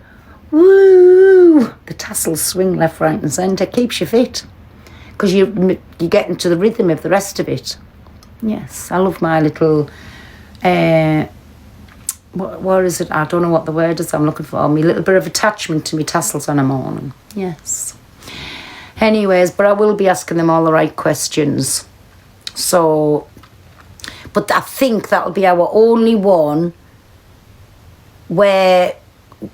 woo! The tassels swing left, right and centre. Keeps you fit. Because you get into the rhythm of the rest of it. Yes, I love my little... what is it? I don't know what the word is I'm looking for. My little bit of attachment to my tassels on a morning. Yes. Anyways, but I will be asking them all the right questions. So... But I think that'll be our only one where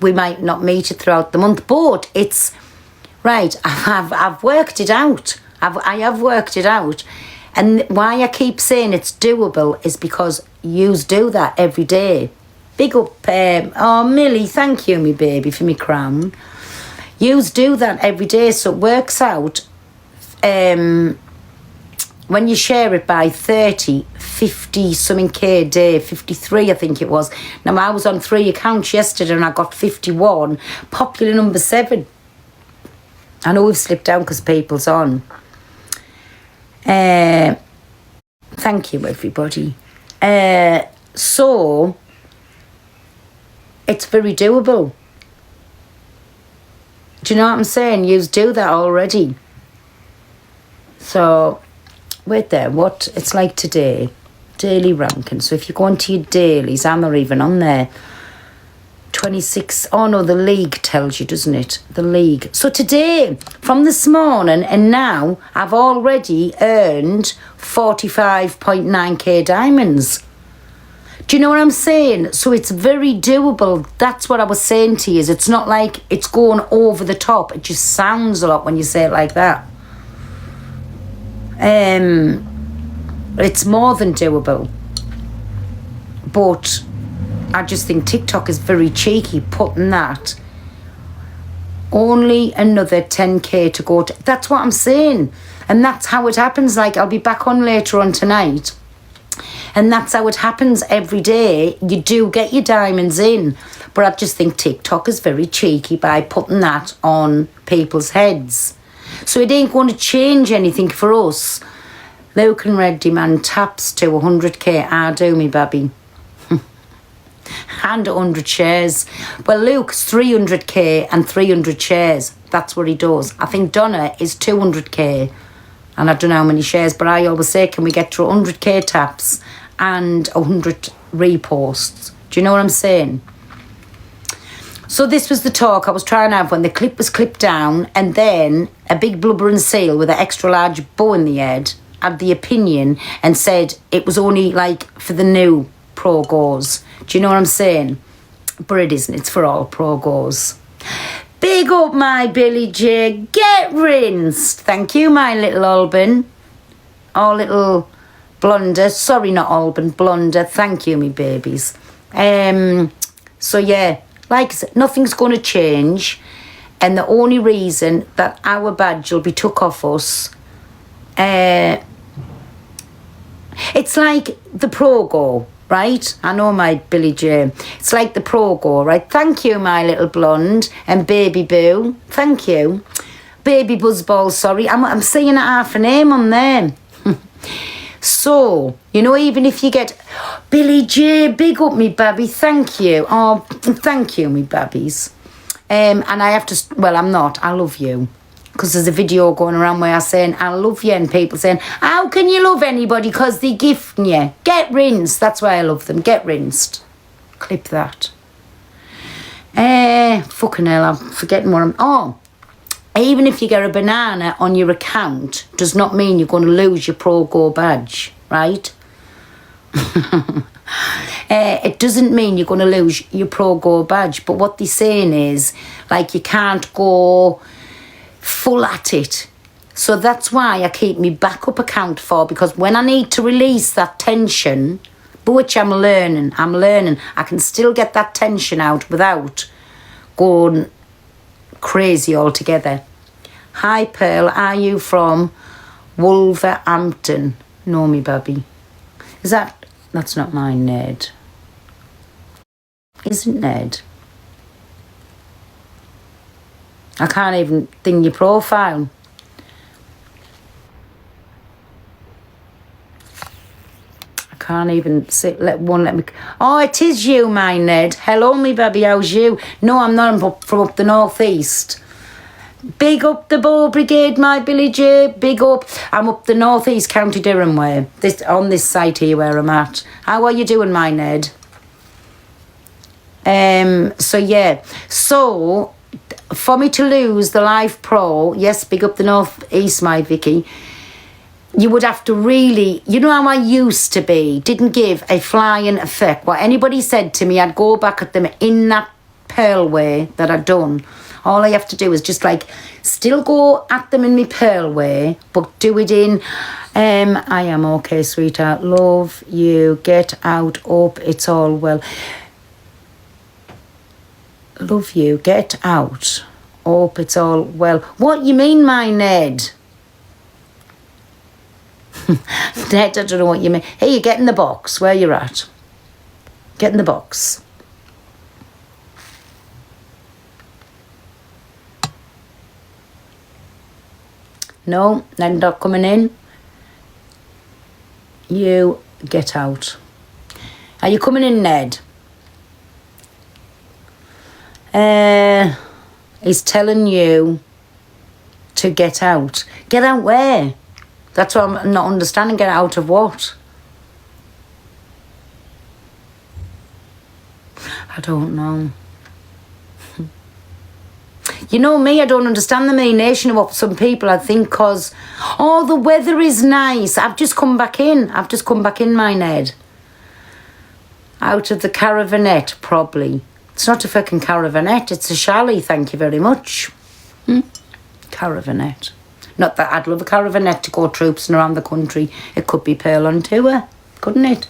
we might not meet it throughout the month. But it's... Right, I've worked it out. I have worked it out. And why I keep saying it's doable is because yous do that every day. Big up, oh, Millie, thank you, me baby, for me crown. Yous do that every day, so it works out. When you share it by 30, 50 something K a day, 53 I think it was. Now, I was on 3 accounts yesterday and I got 51. Popular number 7. I know we've slipped down because people's on. Thank you, everybody. So, it's very doable. Do you know what I'm saying? You do that already. So, wait there. What? It's like today. Daily ranking. So, if you go into your dailies, I'm not even on there. 26, oh no, the league tells you, doesn't it? The league. So today, from this morning and now, I've already earned 45.9k diamonds. Do you know what I'm saying? So it's very doable. That's what I was saying to you. Is it's not like it's going over the top. It just sounds a lot when you say it like that. It's more than doable. But I just think TikTok is very cheeky putting that. Only another 10k to go to. That's what I'm saying. And that's how it happens. Like, I'll be back on later on tonight. And that's how it happens every day. You do get your diamonds in. But I just think TikTok is very cheeky by putting that on people's heads. So it ain't going to change anything for us. Luke and Red demand taps to 100k. I do, me baby. And 100 shares. Well, Luke's 300k and 300 shares. That's what he does. I think Donna is 200k. And I don't know how many shares, but I always say, can we get to 100k taps and 100 reposts? Do you know what I'm saying? So this was the talk I was trying to have when the clip was clipped down, and then a big blubbering seal with an extra large bow in the head had the opinion and said it was only like for the new pro goes. Do you know what I'm saying? But it isn't. It's for all pro goes. Big up my Billy J. Get rinsed. Thank you, my little Alban. Oh, little Blunder. Sorry, not Alban. Blunder. Thank you, me babies. So, yeah. Like I said, nothing's going to change. And the only reason that our badge will be took off us... it's like the Pro Go, right? I know my Billy J. It's like the Pro Go, right? Thank you, my little blonde and baby boo. Thank you. Baby buzzball, sorry. I'm saying half a name on there. So, you know, even if you get... Billy J, big up me babby, thank you. Oh, thank you, me babbies. And I have to... Well, I'm not. I love you. Because there's a video going around where I'm saying, I love you, and people saying, how can you love anybody because they gifting you? Get rinsed. That's why I love them. Get rinsed. Clip that. Fucking hell, I'm forgetting what I'm... Oh, even if you get a banana on your account does not mean you're going to lose your Pro Go badge, right? It doesn't mean you're going to lose your Pro Go badge. But what they're saying is, like, you can't go... full at it. So that's why I keep my backup account for, because when I need to release that tension, But which I'm learning. I can still get that tension out without going crazy altogether. Hi, Pearl. Are you from Wolverhampton? No, me baby. Is that... That's not mine, Ned. Isn't Ned? I can't even think your profile. I can't even sit. Let me. Oh, it is you, my Ned. Hello, me baby. How's you? No, I'm not. I'm from up the northeast. Big up the Bow Brigade, my Billy J. Big up. I'm up the northeast, County Durham way. On this site here where I'm at. How are you doing, my Ned? So yeah. So for me to lose the Live Pro, yes, big up the northeast, my Vicky. You would have to really, you know how I used to be, didn't give a flying effect. What anybody said to me, I'd go back at them in that Pearl way that I'd done. All I have to do is just like still go at them in my Pearl way, but do it in I am okay, sweetheart. Love you. Get out. Up. It's all well. Love you. Get out. Up. It's all well. What you mean, my Ned? Ned, I don't know what you mean. Hey, you get in the box where you're at. Get in the box. No, Ned not coming in. You get out. Are you coming in, Ned? He's telling you to get out. Get out where? That's what I'm not understanding. Get out of what? I don't know. You know me, I don't understand the meanation of what some people I think cause, oh, the weather is nice. I've just come back in, my Ned. Out of the caravanette, probably. It's not a fucking caravanette, it's a chalet, thank you very much. Caravanette. Not that I'd love a caravanette to go troopsing around the country. It could be Pearl on tour, couldn't it?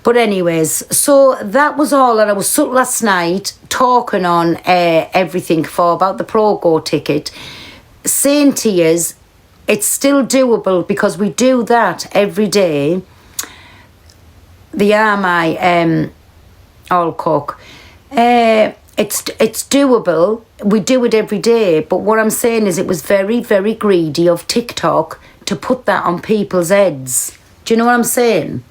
But anyways, so that was all. And I was up last night talking on everything for about the Pro-Go ticket. Saying to yous, it's still doable because we do that every day. The Army all cook. It's doable. We do it every day. But what I'm saying is it was very, very greedy of TikTok to put that on people's heads. Do you know what I'm saying?